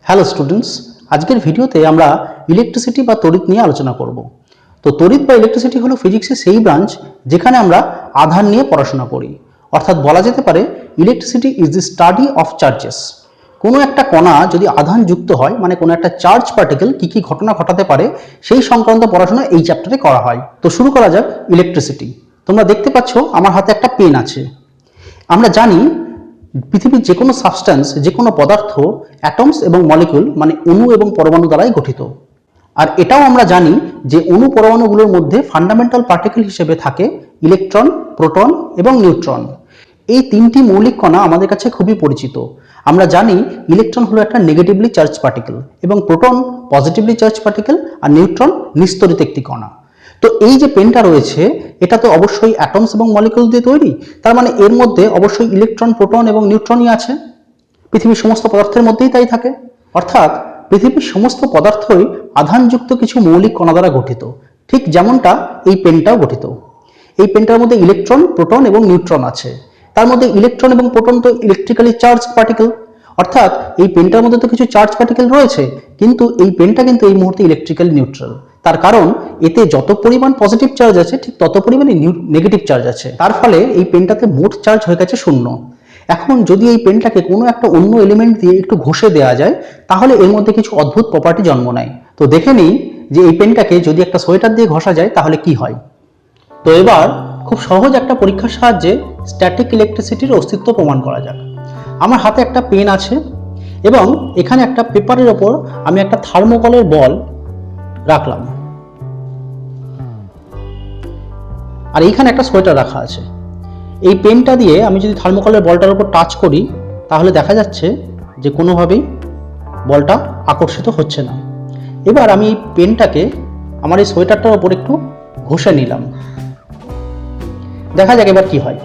Hello students, আজকের ভিডিওতে আমরা ইলেকট্রিসিটি বা তড়িৎ নিয়ে আলোচনা করব। তো তড়িৎ বা ইলেকট্রিসিটি হলো ফিজিক্সের সেই ব্রাঞ্চ যেখানে আমরা আধান নিয়ে পড়াশোনা করি। অর্থাৎ বলা যেতে পারে electricity is the study of charges. কোনো একটা কণা যদি আধান যুক্ত হয়, মানে কোনো একটা চার্জ পার্টিকেল কি কি ঘটনা ঘটাতে পারে সেই সংক্রান্ত পড়াশোনা এই চ্যাপ্টারে করা হয়। তো শুরু করা যাক ইলেকট্রিসিটি। তোমরা দেখতে পাচ্ছ আমার হাতে একটা পেন আছে। আমরা জানি পৃথিবীর যে কোনো সাবস্ট্যান্স, যে কোনো পদার্থ অ্যাটমস এবং মলিকিউল মানে অণু এবং পরমাণু দ্বারাই গঠিত। আর এটাও আমরা জানি যে অণু পরমাণুগুলোর মধ্যে ফান্ডামেন্টাল পার্টিকেল হিসেবে থাকে ইলেকট্রন, প্রোটন এবং নিউট্রন। এই তিনটি মৌলিক কণা আমাদের কাছে খুবই পরিচিত। আমরা জানি ইলেকট্রন হলো একটা নেগেটিভলি চার্জ পার্টিকেল এবং প্রোটন পজিটিভলি চার্জ পার্টিকেল আর নিউট্রন নিস্তরিত একটি কণা। তো এই যে পেনটা রয়েছে এটা তো অবশ্যই অ্যাটমস এবং মলিকিউল দিয়ে তৈরি, তার মানে এর মধ্যে অবশ্যই ইলেকট্রন, প্রোটন এবং নিউট্রনই আছে। পৃথিবীর সমস্ত পদার্থের মধ্যেই তাই থাকে। অর্থাৎ পৃথিবীর সমস্ত পদার্থই আধানযুক্ত কিছু মৌলিক কণা দ্বারা গঠিত, ঠিক যেমনটা এই পেনটাও গঠিত। এই পেনটার মধ্যে ইলেকট্রন, প্রোটন এবং নিউট্রন আছে। তার মধ্যে ইলেকট্রন এবং প্রোটন তো ইলেকট্রিক্যালি চার্জ পার্টিকেল, অর্থাৎ এই পেনটার মধ্যে তো কিছু চার্জ পার্টিকেল রয়েছে, কিন্তু এই পেনটা কিন্তু এই মুহূর্তে ইলেকট্রিক্যালি নিউট্রাল। তার কারণ এতে যত পরিমাণ পজিটিভ চার্জ আছে ঠিক তত পরিমাণে নেগেটিভ চার্জ আছে। তার ফলে এই পেনটাতে মোট চার্জ হয়ে গেছে 0। এখন যদি এই পেনটাকে কোনো একটা অন্য এলিমেন্ট দিয়ে একটু ঘষে দেওয়া যায় তাহলে এর মধ্যে কিছু অদ্ভুত প্রপার্টি জন্ম নেয়। তো দেখে নিই যে এই পেনটাকে যদি একটা সোয়েটার দিয়ে ঘষা যায় তাহলে কি হয়। তো এবার খুব সহজ একটা পরীক্ষার সাহায্যে স্ট্যাটিক ইলেকট্রিসিটির অস্তিত্ব প্রমাণ করা যাক। আমার হাতে একটা পেন আছে এবং এখানে একটা পেপারের ওপর আমি একটা থার্মোকলের বল রাখলাম, আর এইখানে একটা সোয়েটার রাখা আছে। এই পেনটা দিয়ে আমি যদি থার্মোকলের বলটার উপর টাচ করি তাহলে দেখা যাচ্ছে যে কোনোভাবেই বলটা আকর্ষিত হচ্ছে না। এবার আমি এই পেনটাকে আমার এই সোয়েটারটার ওপর একটু ঘষে নিলাম, দেখা যাক এবার কি হয়।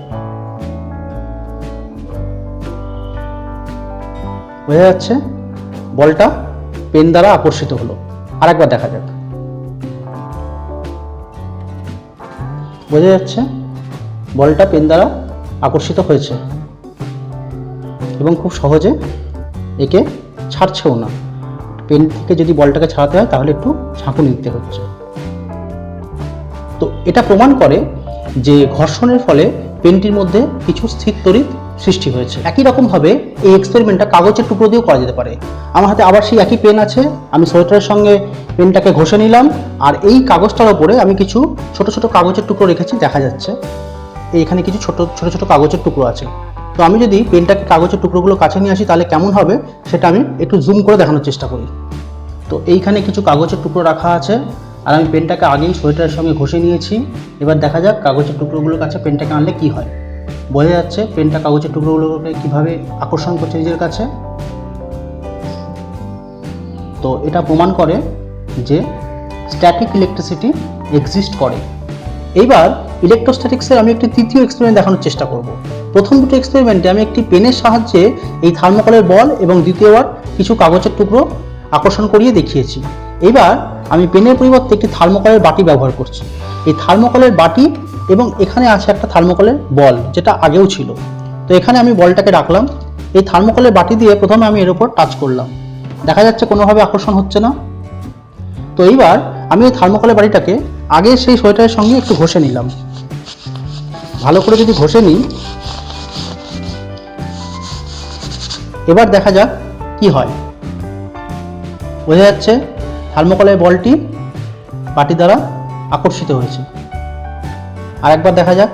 বোঝা যাচ্ছে বলটা পেন দ্বারা আকর্ষিত হলো। আরেকবার দেখা যাক। বোঝা যাচ্ছে বলটা পেন দ্বারা আকর্ষিত হয়েছে এবং খুব সহজে একে ছাড়ছেও না। পেন থেকে যদি বলটাকে ছাড়াতে হয় তাহলে একটু ঝাঁকুনি দিতে হচ্ছে। তো এটা প্রমাণ করে যে ঘর্ষণের ফলে পেনটির মধ্যে কিছু স্থির তড়িৎ সৃষ্টি হয়েছে। একই রকমভাবে এই এক্সপেরিমেন্টটা কাগজের টুকরো দিয়েও করা যেতে পারে। আমার হাতে আবার সেই একই পেন আছে, আমি সোয়েটারের সঙ্গে পেনটাকে ঘষে নিলাম আর এই কাগজটার ওপরে আমি কিছু ছোট ছোট কাগজের টুকরো রেখেছি। দেখা যাচ্ছে এইখানে কিছু ছোট ছোট কাগজের টুকরো আছে। তো আমি যদি পেনটাকে কাগজের টুকরোগুলো কাছে নিয়ে আসি তাহলে কেমন হবে সেটা আমি একটু জুম করে দেখানোর চেষ্টা করি। তো এইখানে কিছু কাগজের টুকরো রাখা আছে আর আমি পেনটাকে আগেই সোয়েটারের সঙ্গে ঘষে নিয়েছি। এবার দেখা যাক কাগজের টুকরোগুলোর কাছে পেনটাকে আনলে কি হয়। বোঝা যাচ্ছে পেনটা কাগজের টুকরোগুলোকে কিভাবে আকর্ষণ করছে নিজের কাছে। তো এটা প্রমাণ করে যে স্ট্যাটিক ইলেকট্রিসিটি এক্সিস্ট করে। এইবার ইলেকট্রোস্ট্যাটিক্সের আমি একটি তৃতীয় এক্সপেরিমেন্ট দেখানোর চেষ্টা করব। প্রথম দুটো এক্সপেরিমেন্টে আমি একটি পেনের সাহায্যে এই থার্মোকলের বল এবং দ্বিতীয়বার কিছু কাগজের টুকরো আকর্ষণ করিয়ে দেখিয়েছি। এবার আমি পেনের পরিবর্তে একটি থার্মোকলের বাটি ব্যবহার করছি। এই থার্মোকলের বাটি এবং এখানে আছে একটা থার্মোকলের বল যেটা আগেও ছিল। তো এখানে আমি বলটাকে রাখলাম, এই থার্মোকলের বাটি দিয়ে প্রথমে আমি এর উপর টাচ করলাম, দেখা যাচ্ছে কোনোভাবে আকর্ষণ হচ্ছে না। তো এইবার আমি এই থার্মোকলের বাটিটাকে আগে সেই সোয়েটারের সঙ্গে একটু ঘষে নিলাম। ভালো করে যদি ঘষে নিই এবার দেখা যাক কি হয়। বোঝা যাচ্ছে থার্মোকলের বলটি বাটি দ্বারা আকর্ষিত হয়েছে। আরেকবার দেখা যাক।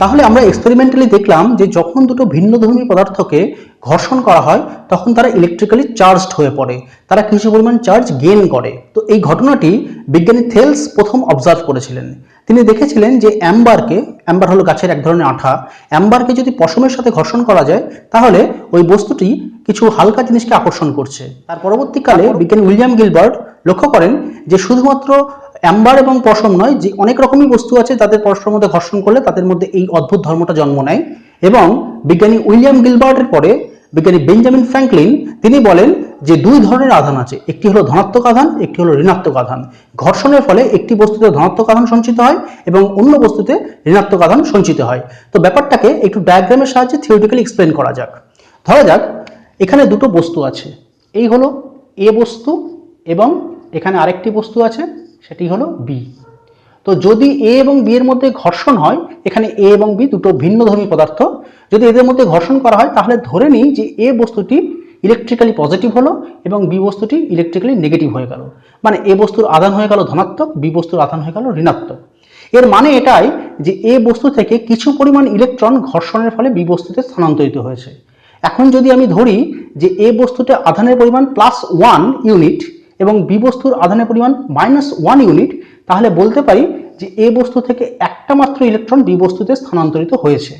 তাহলে আমরা এক্সপেরিমেন্টালি দেখলাম যে যখন দুটো ভিন্নধর্মী পদার্থকে ঘর্ষণ করা হয় তখন তারা ইলেকট্রিক্যালি চার্জড হয়ে পড়ে, তারা কিছু পরিমাণ চার্জ গেইন করে। তো এই ঘটনাটি বিজ্ঞানী থেলস প্রথম অবজার্ভ করেছিলেন। তিনি দেখেছিলেন যে অ্যাম্বার হলো গাছের এক ধরনের আঠা, অ্যাম্বারকে যদি পশমের সাথে ঘর্ষণ করা যায় তাহলে ওই বস্তুটি কিছু হালকা জিনিসকে আকর্ষণ করছে। তার পরবর্তীকালে বিজ্ঞানী উইলিয়াম গিলবার্ট লক্ষ্য করেন যে শুধুমাত্র অ্যাম্বার এবং পশম নয়, যে অনেক রকমই বস্তু আছে তাদের পরস্পরের মধ্যে ঘর্ষণ করলে তাদের মধ্যে এই অদ্ভুত ধর্মটা জন্ম নেয়। এবং বিজ্ঞানী উইলিয়াম গিলবার্টের পরে বিজ্ঞানী বেঞ্জামিন ফ্র্যাঙ্কলিন তিনি বলেন যে দুই ধরনের আধান আছে, একটি হলো ধনাত্মক আধান, একটি হলো ঋণাত্মক আধান। ঘর্ষণের ফলে একটি বস্তুতে ধনাত্মক আধান সঞ্চিত হয় এবং অন্য বস্তুতে ঋণাত্মক আধান সঞ্চিত হয়। তো ব্যাপারটাকে একটু ডায়াগ্রামের সাহায্যে থিওরিটিক্যালি এক্সপ্লেন করা যাক। ধরা যাক এখানে দুটো বস্তু আছে, এই হলো এ বস্তু এবং এখানে আরেকটি বস্তু আছে, সেটি হলো বি। তো যদি এ এবং বি এর মধ্যে ঘর্ষণ হয়, এখানে এ এবং বি দুটো ভিন্নধর্মী পদার্থ, যদি এদের মধ্যে ঘর্ষণ করা হয় তাহলে ধরে নিই যে এ বস্তুটি ইলেকট্রিক্যালি পজিটিভ হলো এবং বি বস্তুটি ইলেকট্রিক্যালি নেগেটিভ হয়ে গেল। মানে এ বস্তুর আধান হয়ে গেল ধনাত্মক, বি বস্তুর আধান হয়ে গেল ঋণাত্মক। এর মানে এটাই যে এ বস্তু থেকে কিছু পরিমাণ ইলেকট্রন ঘর্ষণের ফলে বি বস্তুতে স্থানান্তরিত হয়েছে। এখন যদি আমি ধরি যে এ বস্তুতে আধানের পরিমাণ +1 ইউনিট এবং বি বস্তুর আধানের পরিমাণ -1 ইউনিট, তাহলে বলতে পারি যে এ বস্তু থেকে একটা মাত্র ইলেকট্রন বি বস্তুতে স্থানান্তরিত হয়েছে।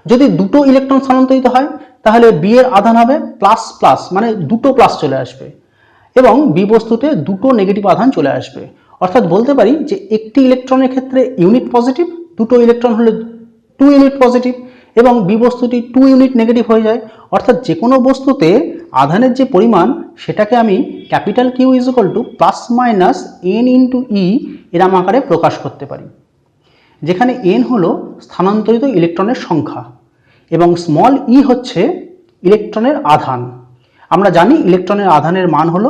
যদি দুটো ইলেকট্রন স্থানান্তরিত হয় তাহলে বি এর আধান হবে প্লাস প্লাস, মানে দুটো প্লাস চলে আসবে এবং বি বস্তুতে দুটো নেগেটিভ আধান চলে আসবে। অর্থাৎ বলতে পারি যে একটি ইলেকট্রনের ক্ষেত্রে ইউনিট পজিটিভ, দুটো ইলেকট্রন হলে 2 ইউনিট পজিটিভ এবং বি বস্তুটি 2 ইউনিট নেগেটিভ হয়ে যায়। অর্থাৎ যে কোনো বস্তুতে আধানের যে পরিমাণ সেটাকে আমি ক্যাপিটাল কিউ = +- n × e এরম আকারে প্রকাশ করতে পারি, যেখানে n হলো স্থানান্তরিত ইলেকট্রনের সংখ্যা এবং স্মল ই হচ্ছে ইলেকট্রনের আধান। আমরা জানি ইলেকট্রনের আধানের মান হলো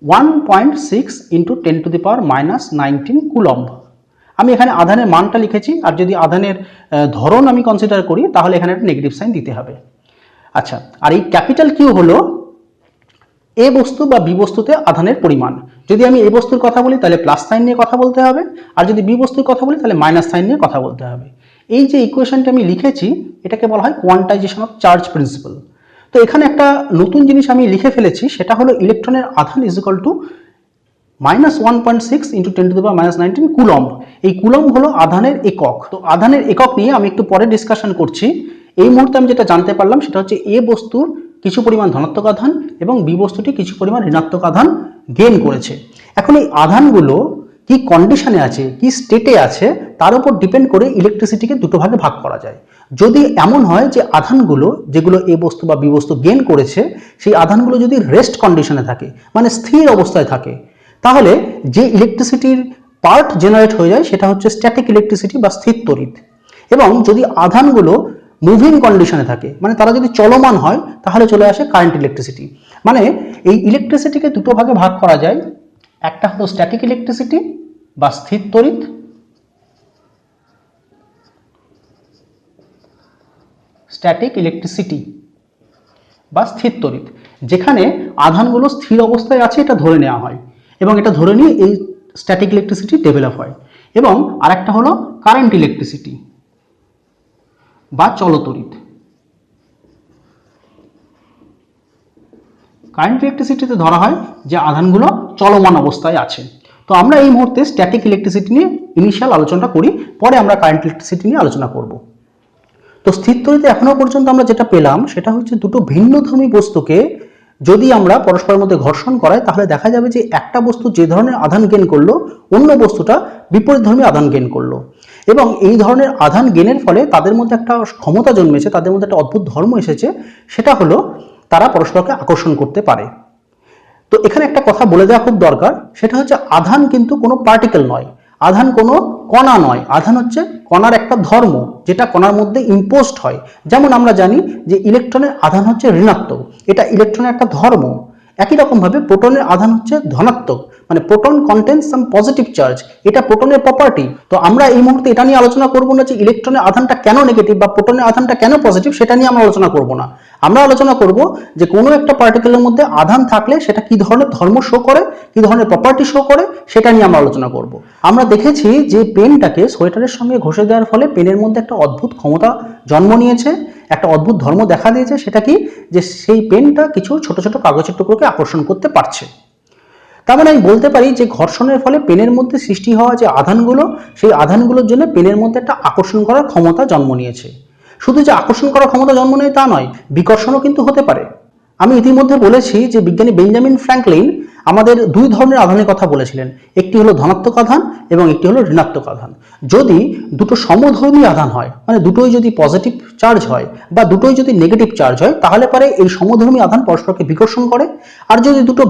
1.6 × 10⁻⁻19 কুলম্ব। আমি এখানে আধানের মানটা লিখেছি, আর যদি আধানের ধরন আমি কনসিডার করি তাহলে এখানে একটা নেগেটিভ সাইন দিতে হবে। আচ্ছা, আর এই ক্যাপিটাল কিউ হলো এ বস্তু বা বি বস্তুতে আধানের পরিমাণ। যদি আমি এ বস্তুর কথা বলি তাহলে প্লাস সাইন নিয়ে কথা বলতে হবে, আর যদি বি বস্তুর কথা বলি তাহলে মাইনাস সাইন নিয়ে কথা বলতে হবে। এই যে ইকুয়েশনটা আমি লিখেছি এটাকে বলা হয় কোয়ান্টাইজেশন অফ চার্জ প্রিন্সিপাল। তো এখানে একটা নতুন জিনিস আমি লিখে ফেলেছি, সেটা হলো ইলেকট্রনের আধান = -1.6 × 10⁻⁻19 কুলম্ব। এই কুলম্ব হলো আধানের একক। তো আধানের একক নিয়ে আমি একটু পরে ডিসকাশন করছি। এই মুহূর্তে আমি যেটা জানতে পারলাম সেটা হচ্ছে এ বস্তুর কিছু পরিমাণ ধনাত্মক আধান এবং বি বস্তুটি কিছু পরিমাণ ঋণাত্মক আধান গেইন করেছে। এখন এই আধানগুলো কি কন্ডিশনে আছে, কি স্টেটে আছে, তার উপর ডিপেন্ড করে ইলেকট্রিসিটিকে দুটো ভাগে ভাগ করা যায়। যদি এমন হয় যে আধানগুলো যেগুলো এ বস্তু বা বি বস্তু গেইন করেছে সেই আধানগুলো যদি রেস্ট কন্ডিশনে থাকে, মানে স্থির অবস্থায় থাকে, তাহলে যে ইলেকট্রিসিটির পার্ট জেনারেট হয়ে যায় সেটা হচ্ছে স্ট্যাটিক ইলেকট্রিসিটি বা স্থির তড়িৎ। এবং যদি আধানগুলো মুভিং কন্ডিশনে থাকে, মানে তারা যদি চলমান হয়, তাহলে চলে আসে কারেন্ট ইলেকট্রিসিটি। মানে এই ইলেকট্রিসিটিকে দুটো ভাগে ভাগ করা যায়, একটা হলো স্ট্যাটিক ইলেকট্রিসিটি বা স্থির তড়িৎ, স্ট্যাটিক ইলেকট্রিসিটি বা স্থির তড়িৎ, যেখানে আধানগুলো স্থির অবস্থায় আছে এটা ধরে নেওয়া হয় এবং এটা ধরে নিয়ে এই স্ট্যাটিক ইলেকট্রিসিটি ডেভেলপ হয়। এবং আরেকটা হলো কারেন্ট ইলেকট্রিসিটি বা চলতড়িৎ। কারেন্ট ইলেকট্রিসিটিতে ধরা হয় যে আধানগুলো চলমান অবস্থায় আছে। তো আমরা এই মুহূর্তে স্ট্যাটিক ইলেকট্রিসিটি নিয়ে ইনিশিয়াল আলোচনাটা করি, পরে আমরা কারেন্ট ইলেকট্রিসিটি নিয়ে আলোচনা করব। তো স্থির তড়িতে এখনো পর্যন্ত আমরা যেটা পেলাম সেটা হচ্ছে দুটো ভিন্নধর্মী বস্তুকে যদি আমরা পরস্পরের মধ্যে ঘর্ষণ করাই তাহলে দেখা যাবে যে একটা বস্তু যে ধরনের আধান গেইন করলো অন্য বস্তুটা বিপরীতধর্মী আধান গেইন করলো, এবং এই ধরনের আধান গেইনের ফলে তাদের মধ্যে একটা ক্ষমতা জন্মেছে, তাদের মধ্যে একটা অদ্ভুত ধর্ম এসেছে, সেটা হলো তারা পরস্পরকে আকর্ষণ করতে পারে। তো এখানে একটা কথা বলে দেওয়া খুব দরকার, সেটা হচ্ছে আধান কিন্তু কোনো পার্টিকেল নয়, আধান কোনো কণা নয়, আধান হচ্ছে কণার একটা ধর্ম যেটা কণার মধ্যে ইম্পোজড হয়। যেমন আমরা জানি যে ইলেকট্রনের আধান হচ্ছে ঋণাত্মক, এটা ইলেকট্রনের একটা ধর্ম। একই রকম ভাবে প্রোটনের আধান হচ্ছে ধনাত্মক, মানে proton contains some positive charge, এটা প্রোটনের প্রপার্টি। তো আমরা এই মুহূর্তে এটা নিয়ে আলোচনা করব না যে ইলেকট্রনের আধানটা কেন নেগেটিভ বা প্রোটনের আধানটা কেন পজিটিভ, সেটা নিয়ে আমরা আলোচনা করব না। আমরা আলোচনা করব যে কোনো একটা পার্টিকেলের মধ্যে আধান থাকলে সেটা কি ধরনের ধর্ম শো করে, কি ধরনের প্রপার্টি শো করে, সেটা নিয়ে আমরা আলোচনা করব। আমরা দেখেছি যে পেনটাকে সোয়েটারের সঙ্গে ঘষে দেওয়ার ফলে পেনের মধ্যে একটা অদ্ভুত ক্ষমতা জন্ম নিয়েছে, একটা অদ্ভুত ধর্ম দেখা দিয়েছে। সেটা কি, যে সেই পেনটা কিছু ছোট ছোট কাগজের টুকরোকে আকর্ষণ করতে পারছে। তার মানে আমি বলতে পারি যে ঘর্ষণের ফলে পেনের মধ্যে সৃষ্টি হওয়া যে আধানগুলো, সেই আধানগুলোর জন্য পেনের মধ্যে একটা আকর্ষণ করার ক্ষমতা জন্ম নিয়েছে। শুধু যে আকর্ষণ করার ক্ষমতা জন্ম নেয় তা নয়, বিকর্ষণও কিন্তু হতে পারে। আমি ইতিমধ্যে বলেছি যে বিজ্ঞানী বেঞ্জামিন ফ্র্যাঙ্কলিন আমাদের দুই ধরনের আধানের কথা বলেছিলেন, একটি হলো ধনাত্মক আধান এবং একটি হলো ঋণাত্মক আধান। যদি দুটো সমধর্মী আধান হয়, মানে দুটোই যদি পজিটিভ চার্জ হয় বা দুটোই যদি নেগেটিভ চার্জ হয়, তাহলে পারে এই সমধর্মী আধান পরস্পরকে বিকর্ষণ করে। আর যদি দুটো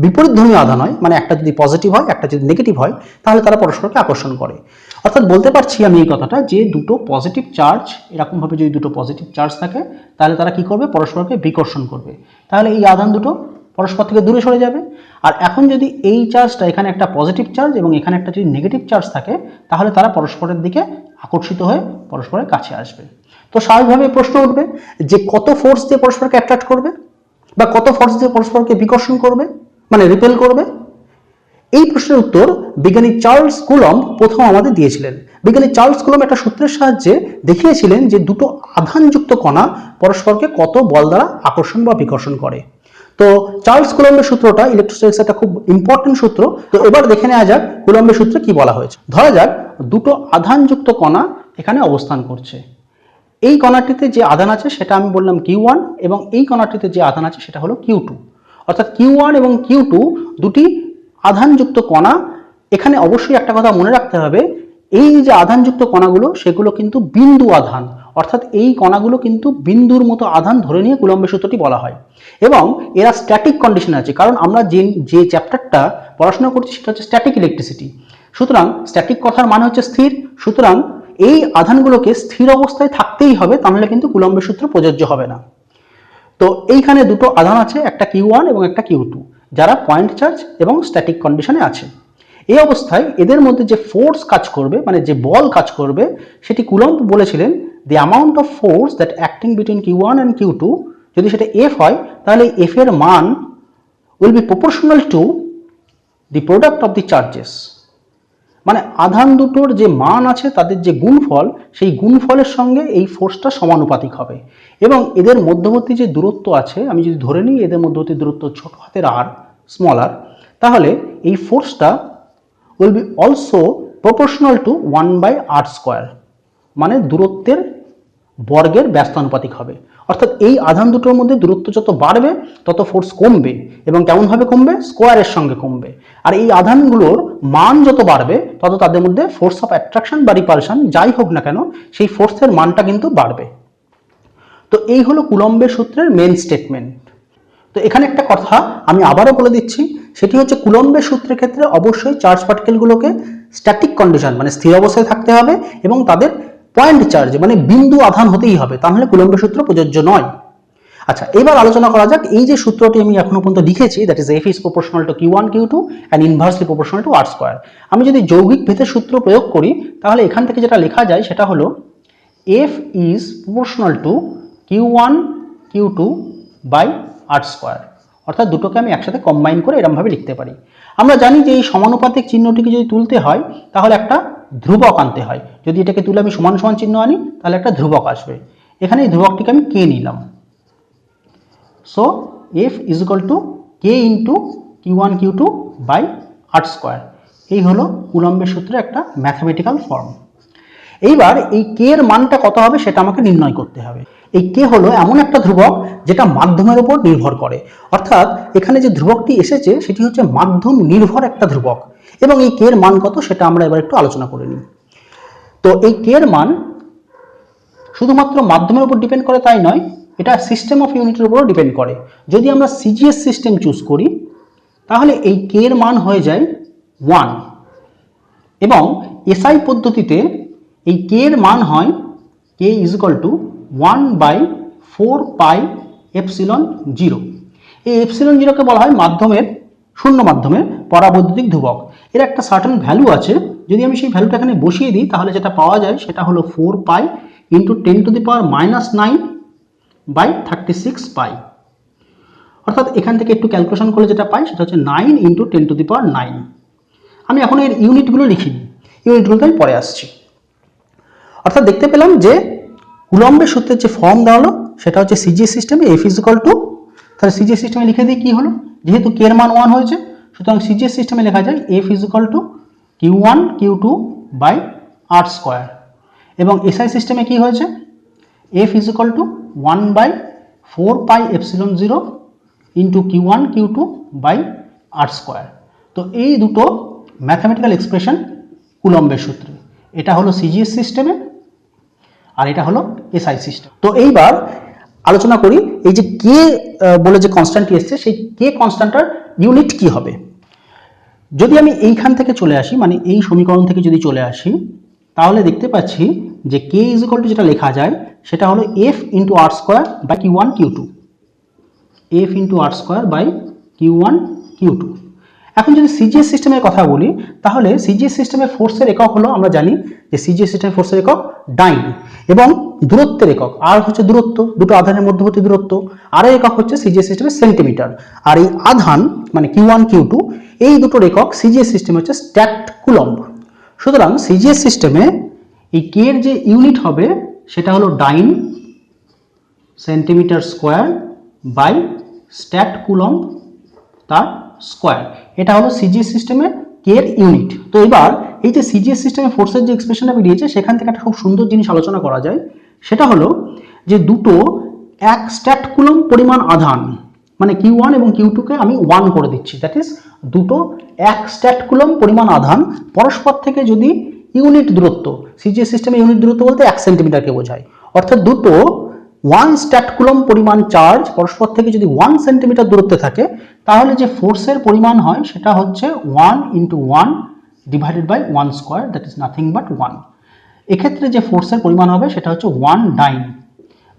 বিপরীতধর্মী আধান হয়, মানে একটা যদি পজিটিভ হয় একটা যদি নেগেটিভ হয়, তাহলে তারা পরস্পরকে আকর্ষণ করে। অর্থাৎ বলতে পারছি আমি এই কথাটা যে দুটো পজিটিভ চার্জ, এরকমভাবে যদি দুটো পজিটিভ চার্জ থাকে তাহলে তারা কি করবে, পরস্পরকে বিকর্ষণ করবে। তাহলে এই আধান দুটো পরস্পর থেকে দূরে সরে যাবে। আর এখন যদি এই চার্জটা, এখানে একটা পজিটিভ চার্জ এবং এখানে একটা যদি নেগেটিভ চার্জ থাকে, তাহলে তারা পরস্পরের দিকে আকর্ষিত হয়ে পরস্পরের কাছে আসবে। তো স্বাভাবিকভাবে প্রশ্ন উঠবে যে কত ফোর্স দিয়ে পরস্পরকে অ্যাট্রাক্ট করবে বা কত ফোর্স দিয়ে পরস্পরকে বিকর্ষণ করবে, মানে রিপেল করবে। এই প্রশ্নের উত্তর বিজ্ঞানী চার্লস কুলম্ব প্রথম আমাদের দিয়েছিলেন। বিজ্ঞানী চার্লস কুলম্ব একটা সূত্রের সাহায্যে দেখিয়েছিলেন যে দুটো আধানযুক্ত কণা পরস্পরকে কত বল দ্বারা আকর্ষণ বা বিকর্ষণ করে। তো চার্লস কুলম্বের সূত্রটা ইলেকট্রোস্ট্যাটিক্স একটা খুব ইম্পর্টেন্ট সূত্র। তো এবার দেখে নেওয়া যাক কুলম্বের সূত্রে কি বলা হয়েছে। ধরা যাক দুটো আধানযুক্ত কণা এখানে অবস্থান করছে। এই কণাটিতে যে আধান আছে সেটা আমি বললাম Q1 এবং এই কণাটিতে যে আধান আছে সেটা হলো Q2। অর্থাৎ Q1 এবং Q2 দুটি আধানযুক্ত কণা। এখানে অবশ্যই একটা কথা মনে রাখতে হবে, এই যে আধানযুক্ত কণাগুলো সেগুলো কিন্তু বিন্দু আধান, অর্থাৎ এই কণাগুলো কিন্তু বিন্দুর মতো আধান ধরে নিয়ে কুলম্বের সূত্রটি বলা হয়। এবং এরা স্ট্যাটিক কন্ডিশনে আছে, কারণ আমরা যে চ্যাপ্টারটা পড়াশোনা করছি সেটা হচ্ছে স্ট্যাটিক ইলেকট্রিসিটি। সুতরাং স্ট্যাটিক কথার মানে হচ্ছে স্থির। সুতরাং এই আধানগুলোকে স্থির অবস্থায় থাকতেই হবে, তাহলে কিন্তু কুলম্বের সূত্র প্রযোজ্য হবে না। তো এইখানে দুটো আধান আছে, একটা Q1 এবং একটা Q2, যারা পয়েন্ট চার্জ এবং স্ট্যাটিক কন্ডিশনে আছে। এই অবস্থায় এদের মধ্যে যে ফোর্স কাজ করবে, মানে যে বল কাজ করবে, সেটি কুলম্ব বলেছিলেন দি amount of force that acting between Q1 and Q2, যদি সেটা F হয় তাহলে F এর মান will be proportional to the product of the charges. মানে আধান দুটোর যে মান আছে তাদের যে গুণফল, সেই গুণফলের সঙ্গে এই ফোর্সটা সমানুপাতিক হবে। এবং এদের মধ্যবর্তী যে দূরত্ব আছে, আমি যদি ধরে নিই এদের মধ্যবর্তী দূরত্ব ছোট হাতের r, স্মল r, তাহলে এই ফোর্সটা will be also proportional to 1/r², মানে দূরত্বের বর্গের ব্যস্তানুপাতিক হবে। অর্থাৎ এই আধান দুটোর মধ্যে দূরত্ব যত বাড়বে তত ফোর্স কমবে, এবং কেমনভাবে কমবে, স্কোয়ারের সঙ্গে কমবে। আর এই আধানগুলোর মান যত বাড়বে তত তাদের মধ্যে ফোর্স অফ অ্যাট্রাকশন বা রিপালশন যাই হোক না কেন, সেই ফোর্সের মানটা কিন্তু বাড়বে। তো এই হলো কুলম্বের সূত্রের মেন স্টেটমেন্ট। তো এখানে একটা কথা আমি আবারও বলে দিচ্ছি, সেটি হচ্ছে কুলম্বের সূত্রের ক্ষেত্রে অবশ্যই চার্জ পার্টিকেলগুলোকে স্ট্যাটিক কন্ডিশন, মানে স্থির অবস্থায় থাকতে হবে, এবং তাদের পয়েন্ট চার্জ মানে বিন্দু আধান হতেই হবে, তাহলে কুলম্বের সূত্র প্রযোজ্য নয়। আচ্ছা, এবার আলোচনা করা যাক এই যে সূত্রটি আমি এখনো পর্যন্ত লিখেছি, that is F is proportional to Q1 Q2 and inversely proportional to r²। আমি যদি যৌগিক ভেদের সূত্র প্রয়োগ করি তাহলে এখান থেকে যেটা লেখা যায় সেটা হলো F is proportional to Q1 Q2 by r²। অর্থাৎ দুটোকে আমি একসাথে কম্বাইন করে এরকমভাবে লিখতে পারি। আমরা জানি যে এই সমানুপাতিক চিহ্নটিকে যদি তুলতে হয় তাহলে একটা ধ্রুবক আনতে হয়। যদি এটাকে তুলে আমি সমান সমান চিহ্ন আনি তাহলে একটা ধ্রুবক আসবে। এখানে এই ধ্রুবকটিকে আমি k নিলাম। So F is equal to k into Q1 Q2 by r²। এই হলো কুলম্বের সূত্রের একটা ম্যাথমেটিক্যাল ফর্ম। এইবার এই k এর মানটা কত হবে সেটা আমাকে নির্ণয় করতে হবে। এই k হলো এমন একটা ধ্রুবক যেটা মাধ্যমের উপর নির্ভর করে, অর্থাৎ এখানে যে ধ্রুবকটি এসেছে সেটি হচ্ছে মাধ্যম নির্ভর একটা ধ্রুবক। এবং এই k এর মান কত সেটা আমরা এবার একটু আলোচনা করে নিই। তো এই k এর মান শুধুমাত্র মাধ্যমের উপর ডিপেন্ড করে তাই নয়, এটা সিস্টেম অফ ইউনিটের উপরও ডিপেন্ড করে। যদি আমরা সিজিএস সিস্টেম চুজ করি তাহলে এই k এর মান হয়ে যায় 1, এবং এসআই পদ্ধতিতে এই k এর মান হয় k ইজ ইকুয়াল টু 1/4πε0। এই এপসিলন জিরোকে বলা হয় মাধ্যমের, শূন্য মাধ্যমের পরাবৈদ্যুতিক ধ্রুবক। এর একটা সার্টেন ভ্যালু আছে, যদি আমি সেই ভ্যালুটা এখানে বসিয়ে দিই তাহলে যেটা পাওয়া যায় সেটা হলো 4π ইন্টু 10⁻⁹/36π। অর্থাৎ এখান থেকে একটু ক্যালকুলেশন করলে যেটা পাই সেটা হচ্ছে 9 ইন্টু 10⁹9। আমি এখন এর ইউনিটগুলো লিখিনি, ইউনিটগুলোতে আমি পরে আসছি। অর্থাৎ দেখতে পেলাম যে কুলম্বের সূত্রের যে ফর্ম দাঁড়ালো সেটা হচ্ছে সিজিএস সিস্টেমে F ইজ ইকুয়াল টু, তাহলে সিজিএস সিস্টেমে লিখে দিই কি হলো, যেহেতু k এর মান 1 হয়েছে সুতরাং সিজিএস সিস্টেমে লেখা যায় F is equal to Q1 Q2 by r²। এবং এসআই সিস্টেমে কি হয়েছে, F is equal to 1/4πε0 into Q1 Q2 by r square. তো এই দুটো ম্যাথামেটিক্যাল এক্সপ্রেশন কুলম্বের সূত্রে। এটা হলো সিজিএস সিস্টেমে আর এটা হলো এসআই সিস্টেম। তো এইবার আলোচনা করি এই যে কে বলে যে কনস্ট্যান্টটি এসছে, সেই কে কনস্ট্যান্টটার ইউনিট কি হবে। যদি আমি এইখান থেকে চলে আসি, মানে এই সমীকরণ থেকে যদি চলে আসি, তাহলে দেখতে পাচ্ছি যে কে ইজ ইকুয়াল টু যেটা লেখা যায় সেটা হলো F into R square by Q one Q two, F into R square by Q one Q two. এখন যদি সিজিএস সিস্টেমের কথা বলি, তাহলে সিজিএস সিস্টেমের ফোর্সের একক হলো, আমরা জানি যে সিজিএস সিস্টেমের ফোর্সের একক ডাইন, এবং দূরত্বের একক আর হচ্ছে দূরত্ব, দুটো আধানের মধ্যবর্তী দূরত্ব, আর একক হচ্ছে সিজিএস সিস্টেমের সেন্টিমিটার। আর এই আধান মানে কিউ ওয়ান কিউ টু, এই দুটোর একক সিজিএস সিস্টেমে হচ্ছে স্ট্যাকড কুলম্ব। সুতরাং সিজিএস সিস্টেমে এই কে এর যে ইউনিট হবে সেটা হলো dyne centimetre square by statcoulomb তার স্কোয়ার। এটা হলো সিজিএস সিস্টেমে কে এর ইউনিট। তো এবার এই যে সিজিএস সিস্টেমে ফোর্সের যে এক্সপ্রেশনটা বেরিয়েছে সেখান থেকে একটা খুব সুন্দর জিনিস আলোচনা করা যায়, সেটা হলো যে দুটো এক স্ট্যাকড কুলম্ব পরিমাণ আধান, মানে কিউ ওয়ান এবং কিউ টুকে আমি ওয়ান করে দিচ্ছি, দ্যাট ইজ দুটো এক স্ট্যাকড কুলম্ব পরিমাণ আধান পরস্পর থেকে যদি ইউনিট দূরত্ব, সিজিএস সিস্টেমে ইউনিট দূরত্ব বলতে 1 সেন্টিমিটারকে বোঝায়, অর্থাৎ দুটো 1 স্ট্যাকড কুলম্ব পরিমাণ চার্জ পরস্পর থেকে যদি 1 সেন্টিমিটার দূরত্বে থাকে, তাহলে যে ফোর্সের পরিমাণ হয় সেটা হচ্ছে 1 into 1 divided by 1 square, that is nothing but 1। এক্ষেত্রে যে ফোর্সের পরিমাণ হবে সেটা হচ্ছে 1 ডাইন,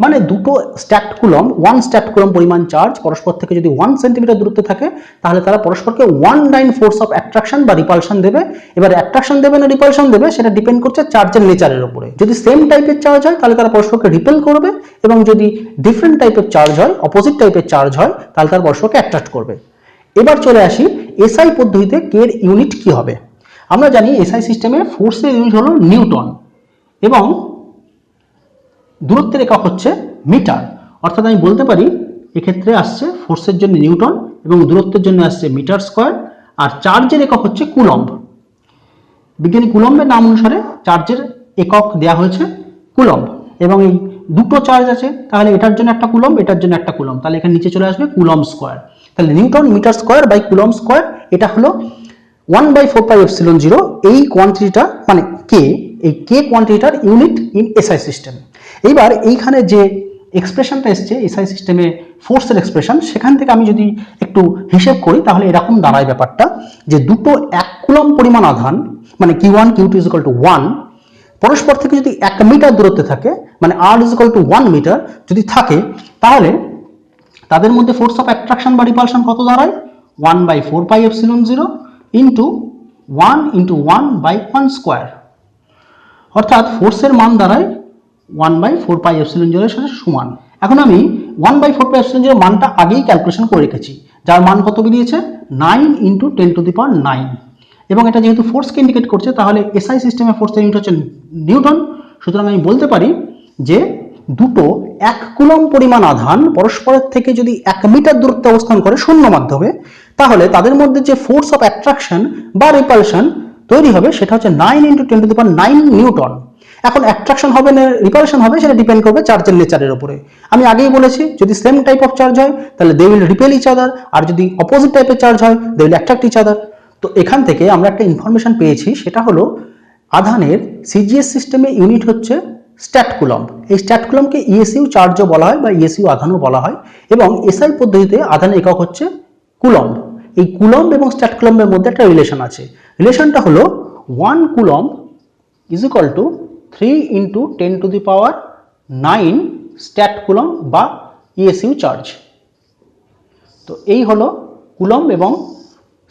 মানে দুটো স্ট্যাকড কুলম্ব 1 স্ট্যাকড কুলম্ব পরিমাণ চার্জ পরস্পর থেকে যদি 1 সেন্টিমিটার দূরত্বে থাকে, তাহলে তারা পরস্পরকে 1 ডাইন ফোর্স অফ অ্যাট্রাকশন বা রিপালশন দেবে। এবার অ্যাট্রাকশন দেবে না রিপালশন দেবে সেটা ডিপেন্ড করছে চার্জের নেচারের উপরে। যদি সেম টাইপের চার্জ হয় তাহলে তারা পরস্পরকে রিপেল করবে, এবং যদি ডিফারেন্ট টাইপের চার্জ হয়, অপোজিট টাইপের চার্জ হয়, তাহলে তারা পরস্পরকে অ্যাট্রাক্ট করবে। এবার চলে আসি এসআই পদ্ধতিতে কে এর ইউনিট কি হবে। আমরা জানি এসআই সিস্টেমে ফোর্সের ইউনিট হলো নিউটন এবং দূরত্বের একক হচ্ছে মিটার। অর্থাৎ আমি বলতে পারি এক্ষেত্রে আসছে ফোর্সের জন্য নিউটন এবং দূরত্বের জন্য আসছে মিটার স্কোয়ার, আর চার্জের একক হচ্ছে কুলম্ব। বিজ্ঞানী কুলম্বের নাম অনুসারে চার্জের একক দেওয়া হয়েছে কুলম্ব, এবং এই দুটো চার্জ আছে, তাহলে এটার জন্য একটা কুলম্ব, এটার জন্য একটা কুলম্ব, তাহলে এখানে নিচে চলে আসবে কুলম্ব স্কোয়ার। তাহলে newton metre square by coulomb square, এটা হলো 1/4πε0 এই কোয়ান্টিটিটা, মানে কে, এই কে কোয়ান্টিটিটার ইউনিট ইন এসআই সিস্টেম। এইবার এইখানে যে এক্সপ্রেশনটা এসছে এসআই সিস্টেমে ফোর্সের এক্সপ্রেশন, সেখান থেকে আমি যদি একটু হিসেব করি তাহলে এরকম দাঁড়ায় ব্যাপারটা, যে দুটো 1 কুলম্ব পরিমাণ আধান মানে Q one Q two is equal to 1 পরস্পর থেকে যদি 1 মিটার দূরত্বে থাকে, মানে R is equal to 1 metre যদি থাকে, তাহলে তাদের মধ্যে ফোর্স অফ অ্যাট্রাকশন বা রিপালশন কত দাঁড়ায় 1/4πε0 ইন্টু 1 ইন্টু 1/1 স্কোয়ার, অর্থাৎ ফোর্সের মান দাঁড়ায় 1/4πε0 এর সাথে সমান। এখন আমি 1/4πε0 মানটা আগেই ক্যালকুলেশন করে রেখেছি, যার মান কত বেরিয়েছে 9 ইন্টু 10⁹, এবং এটা যেহেতু ফোর্সকে ইন্ডিকেট করছে তাহলে এসআই সিস্টেমে ফোর্সের ইউনিট হচ্ছে নিউটন। সুতরাং আমি বলতে পারি যে দুটো 1 কুলম্ব পরিমাণ আধান পরস্পরের থেকে যদি 1 মিটার দূরত্বে অবস্থান করে শূন্য মাধ্যমে, তাহলে তাদের মধ্যে যে ফোর্স অফ অ্যাট্রাকশন বা রিপালশন তৈরি হবে সেটা হচ্ছে 9 ইন্টু 10⁹ নিউটন। এখন অ্যাট্রাকশন হবে না রিপালশন হবে সেটা ডিপেন্ড করবে চার্জের নেচারের উপরে। আমি আগেই বলেছি যদি সেম টাইপ অফ চার্জ হয় তাহলে they will repel each other, আর যদি অপোজিট টাইপের চার্জ হয় they will attract each other. তো এখান থেকে আমরা একটা ইনফরমেশন পেয়েছি, সেটা হলো আধানের সিজিএস সিস্টেমে ইউনিট হচ্ছে স্ট্যাট কুলম্ব। এই স্ট্যাট কুলম্বকে ইএসইউ চার্জও বলা হয় বা ইএসইউ আধানও বলা হয়, এবং এসআই পদ্ধতিতে আধানের একক হচ্ছে কুলম্ব। এই কুলম্ব এবং স্ট্যাট কুলম্বের মধ্যে একটা রিলেশন আছে। রিলেশনটা হলো 1 coulomb is equal two 3 into 10⁹ stat coulomb বা ইএসইউ চার্জ। তো এই হলো কুলম্ব এবং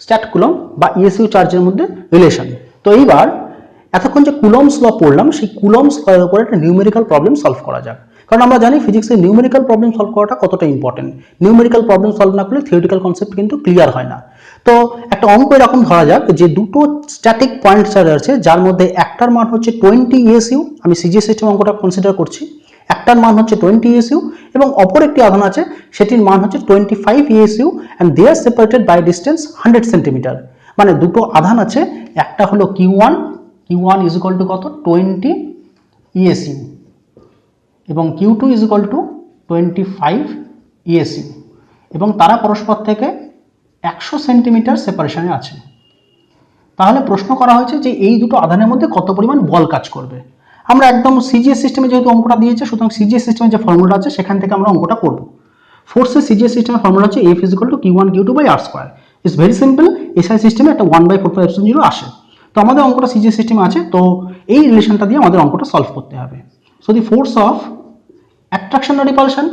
স্ট্যাট কুলম্ব বা ইএসইউ চার্জের মধ্যে রিলেশন। তো এইবার এতক্ষণ যে কুলম্বস ল পড়লাম, সেই কুলম্বস লয়ের উপরে একটা নিউমেরিক্যাল প্রবলেম সলভ করা যাক। কারণ আমরা জানি ফিজিক্সের নিউমেরিক্যাল প্রবলেম সলভ করাটা কতটা ইম্পর্টেন্ট। নিউমেরিক্যাল প্রবলেম সলভ না করলে থিওরিটিক্যাল কনসেপ্ট কিন্তু ক্লিয়ার হয় না। তো একটা অঙ্ক এরকম ধরা যাক যে দুটো স্ট্যাটিক পয়েন্ট চার্জ আছে, যার মধ্যে একটার মান হচ্ছে 20 ইএসইউ, আমি সিজিএস সিস্টেম অঙ্কটা কনসিডার করছি, একটার মান হচ্ছে 20 ইএসইউ, এবং অপর একটি আধান আছে সেটির মান হচ্ছে 25 ESU, and they are separated by distance 100 centimetre. মানে দুটো আধান আছে, একটা হলো কিউ1 ইজ ইকুয়াল টু কত 20 ইএসইউ, এবং কিউ2 ইজ ইকুয়াল টু 25 ইএসইউ, এবং তারা পরস্পর থেকে 100 সেন্টিমিটার সেপারেশনে আছে। তাহলে প্রশ্ন করা হয়েছে যে এই দুটো আধানের মধ্যে কত পরিমাণ বল কাজ করবে। আমরা একদম সিজিএস সিস্টেমে যেহেতু অঙ্কটা দিয়েছে, সুতরাং সিজিএস সিস্টেমে যে ফর্মুলা আছে সেখান থেকে আমরা অঙ্কটা করব। ফোর্সের সিজিএস সিস্টেমের ফর্মুলা হচ্ছে F = Q1 Q2 r square. It's very simple. SI সিস্টেমে একটা 1/4πε0 আসে। তো আমাদের অঙ্কটা সিজিএস সিস্টেমে আছে, তো এই রিলেশনটা দিয়ে আমাদের অঙ্কটা সলভ করতে হবে। So the force of attraction আর রিপালশন,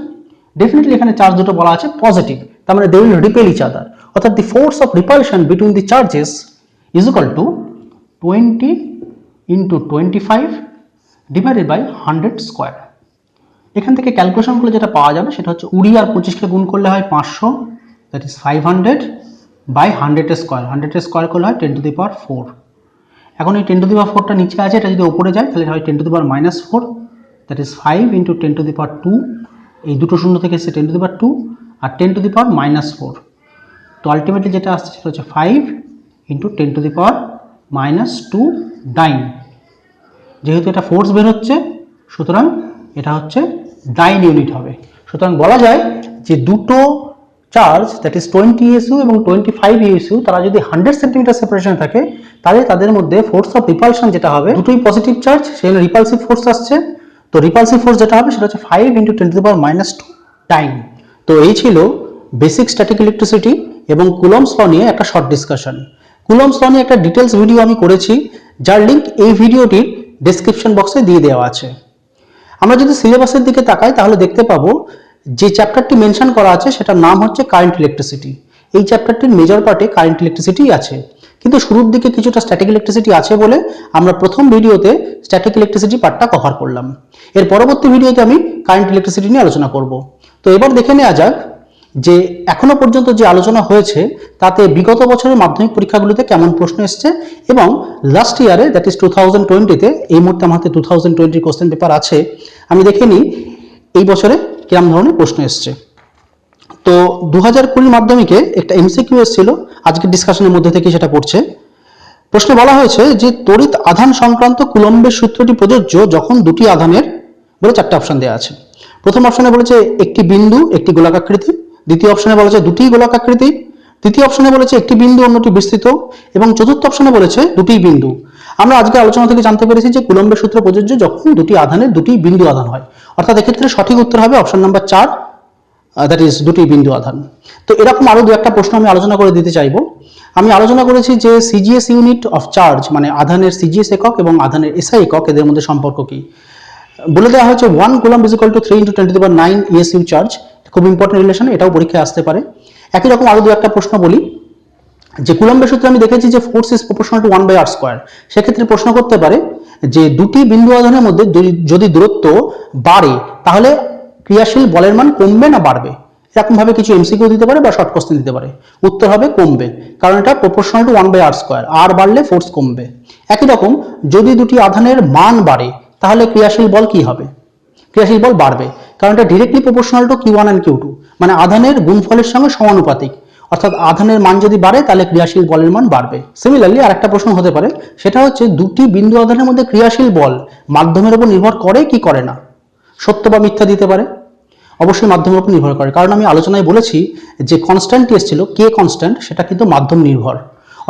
ডেফিনেটলি এখানে চার্জ দুটো বলা আছে পজিটিভ, তার মানে they will repel each other, অর্থাৎ the force of repulsion between the charges is equal to 20 × 25 divided by 100 square. এখান থেকে ক্যালকুলেশন করলে যেটা পাওয়া যাবে সেটা হচ্ছে 20 আর 25কে গুণ করলে হয় 500, that is 500 by 100 square. 100 square করলে হয় 10⁴। এখন এই 10⁴টা নিচে আছে, এটা যদি উপরে যায় তাহলে হয় 10⁻⁻4, দ্যাট ইজ 5 × 10⁻²। এই দুটো শূন্য থেকে এসে 10⁻² আর 10⁻⁻4। তো আলটিমেটলি যেটা আসছে সেটা হচ্ছে 5 × 10⁻² ডাইন। যেহেতু এটা ফোর্স বের হচ্ছে, সুতরাং এটা হচ্ছে ডাইন ইউনিট হবে। সুতরাং বলা যায় যে দুটো চার্জ, দ্যাট ইজ 20 ESU এবং 25 ESU, তারা যদি 100 সেন্টিমিটার সেপারেশনে থাকে তাহলে তাদের মধ্যে ফোর্স অফ রিপালশন যেটা হবে, দুটোই পজিটিভ চার্জ, সেখানে রিপালসিভ ফোর্স আসছে। তো রিপালসিভ ফোর্স যেটা হবে সেটা হচ্ছে 5 × 10⁻² টাইম। তো এই ছিল বেসিক স্ট্যাটিক ইলেকট্রিসিটি এবং কুলম্বস ল নিয়ে একটা শর্ট ডিসকাশন। কুলম্বস ল নিয়ে একটা ডিটেলস ভিডিও আমি করেছি, যার লিঙ্ক এই ভিডিওটির ডেসক্রিপশন বক্সে দিয়ে দেওয়া আছে। আমরা যদি সিলেবাসের দিকে তাকাই তাহলে দেখতে পাবো যে চ্যাপ্টারটি মেনশন করা আছে সেটার নাম হচ্ছে কারেন্ট ইলেকট্রিসিটি। এই চ্যাপ্টারটির মেজর পার্টে কারেন্ট ইলেকট্রিসিটি আছে, কিন্তু শুরুর দিকে কিছুটা স্ট্যাটিক ইলেকট্রিসিটি আছে বলে আমরা প্রথম ভিডিওতে স্ট্যাটিক ইলেকট্রিসিটি পার্টটা কভার করলাম। এর পরবর্তী ভিডিওতে আমি কারেন্ট ইলেকট্রিসিটি নিয়ে আলোচনা করব। তো এবার দেখে নেওয়া যাক যে এখনো পর্যন্ত যে আলোচনা হয়েছে তাতে বিগত বছরের মাধ্যমিক পরীক্ষাগুলিতে কেমন প্রশ্ন এসছে এবং লাস্ট ইয়ারে, দ্যাট ইজ 2020-তে, এই মুহূর্তে আমার হাতে 2020 কোশ্চেন পেপার আছে, আমি দেখে নিই এই বছরে কিরম ধরনের প্রশ্ন এসছে। তো 2020 মাধ্যমিকে একটা এমসিকিউ এসেছিল, আজকে ডিসকাশনের মধ্যে থেকে সেটা পড়ছে। প্রশ্নে বলা হয়েছে যে তড়িৎ আধান সংক্রান্ত কুলম্বের সূত্রটি প্রযোজ্য যখন দুটি আধানের, বলে 4টে অপশন দেওয়া আছে। প্রথম অপশনে বলেছে একটি বিন্দু একটি গোলাকাকৃতি, দ্বিতীয় অপশনে বলেছে দুটি গোলাকাকৃতি, তৃতীয় অপশনে বলেছে একটি বিন্দু অন্যটি বিস্তৃত, এবং চতুর্থ অপশনে বলেছে দুটি বিন্দু। আমরা আজকে আলোচনা থেকে জানতে পেরেছি যে কুলম্বের সূত্র প্রযোজ্য যখন দুটি আধানের দুটি বিন্দু আধান হয়, অর্থাৎ এক্ষেত্রে সঠিক উত্তর হবে অপশন নাম্বার 4, দ্যাট ইজ দুটি বিন্দু আধান। তো এরকম আরো দু একটা প্রশ্ন আমি আলোচনা করে দিতে চাইবো। আমি আলোচনা করেছি যে সিজিএস ইউনিট অফ চার্জ, মানে আধানের সিজিএস একক এবং আধানের এসআই একক, এদের মধ্যে সম্পর্ক কি বলে দেওয়া হয়েছে। 1 কুলম্ব = 3 × 10⁹ ESU চার্জ। খুব ইম্পর্টেন্ট রিলেশন, এটাও পরীক্ষায় আসতে পারে। একই রকম আরো দু একটা প্রশ্ন বলি যে কুলম্বের সূত্রে আমি দেখেছি যে force is proportional two 1/r square. সেক্ষেত্রে প্রশ্ন করতে পারে যে দুটি বিন্দু আধানের মধ্যে যদি দূরত্ব বাড়ে তাহলে ক্রিয়াশীল বলের মান কমবে না বাড়বে। এরকম ভাবে কিছু এমসিকিউ দিতে পারে বা শর্ট কোশ্চেন দিতে পারে। উত্তর হবে কমবে, কারণ এটা প্রপোর্শনাল টু 1/r স্কয়ার, আর বাড়লে ফোর্স কমবে। একই রকম যদি দুটি আধানের মান বাড়ে তাহলে ক্রিয়াশীল বল কি হবে? ক্রিয়াশীল বল বাড়বে, কারণ এটা directly proportional to Q1 and Q2, মানে আধানের গুণফলের সঙ্গে সমানুপাতিক। অর্থাৎ আধানের মান যদি বাড়ে তাহলে ক্রিয়াশীল বলের মান বাড়বে। সিমিলারলি আরেকটা প্রশ্ন হতে পারে, সেটা হচ্ছে দুটি বিন্দু আধানের মধ্যে ক্রিয়াশীল বল মাধ্যমের উপর নির্ভর করে কি করে না? সত্য বা মিথ্যা দিতে পারে। অবশ্যই মাধ্যমের উপর নির্ভর করে, কারণ আমি আলোচনায় বলেছি যে কনস্ট্যান্টটি এসেছিল কে কনস্ট্যান্ট, সেটা কিন্তু মাধ্যম নির্ভর।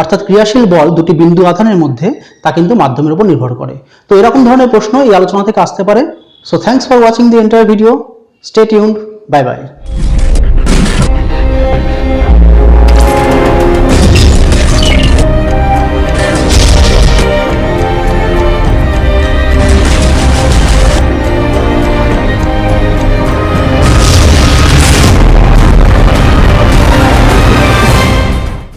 অর্থাৎ ক্রিয়াশীল বল দুটি বিন্দু আধানের মধ্যে তা কিন্তু মাধ্যমের উপর নির্ভর করে। তো এরকম ধরনের প্রশ্ন এই আলোচনা থেকে আসতে পারে। So thanks for watching the entire video. Stay tuned. Bye bye.